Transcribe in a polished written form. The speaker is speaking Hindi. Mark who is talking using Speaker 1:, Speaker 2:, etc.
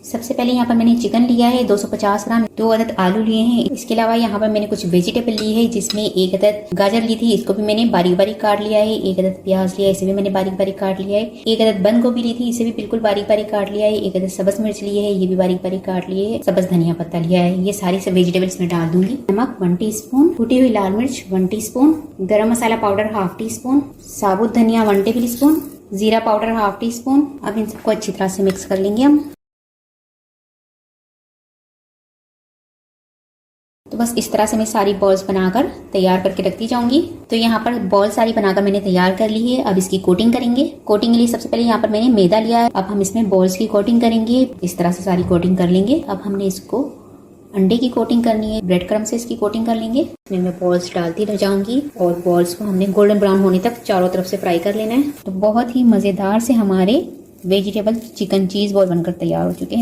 Speaker 1: सबसे पहले यहाँ पर मैंने चिकन लिया है 250 ग्राम, 2 अदद आलू लिए हैं। इसके अलावा यहाँ पर मैंने कुछ वेजिटेबल ली है, जिसमें 1 अदद गाजर ली थी, इसको भी मैंने बारीक बारीक काट लिया है। 1 अदद प्याज लिया है, इसे भी मैंने बारीक बारीक काट लिया है। 1 अदद बंद गोभी ली थी, इसे भी बिल्कुल बारीक बारीक काट लिया है। 1 अदद सब्ज मिर्च लिए है, ये भी बारीक बारीक काट लिए है। सब्ज धनिया पत्ता लिया है। ये सारी सब वेजिटेबल्स में डाल दूंगी। नमक 1 टीस्पून, कुटी हुई लाल मिर्च 1 टीस्पून, गरम मसाला पाउडर ½ टीस्पून, साबुत धनिया 1 टेबल स्पून, जीरा पाउडर ½ टीस्पून। अब इन सबको अच्छी तरह से मिक्स कर लेंगे हम। तो बस इस तरह से मैं सारी बॉल्स बनाकर तैयार करके रखती जाऊंगी। तो यहाँ पर बॉल सारी बनाकर मैंने तैयार कर ली है। अब इसकी कोटिंग करेंगे। कोटिंग के लिए सबसे पहले यहाँ पर मैंने मैदा लिया है। अब हम इसमें बॉल्स की कोटिंग करेंगे। इस तरह से सारी कोटिंग कर लेंगे। अब हमने इसको अंडे की कोटिंग करनी है, ब्रेड क्रम्ब से इसकी कोटिंग कर लेंगे। इसमें मैं बॉल्स डालती रह जाऊंगी और बॉल्स को हमने गोल्डन ब्राउन होने तक चारों तरफ से फ्राई कर लेना है। तो बहुत ही मजेदार से हमारे वेजिटेबल चिकन चीज बॉल बनकर तैयार हो चुके हैं।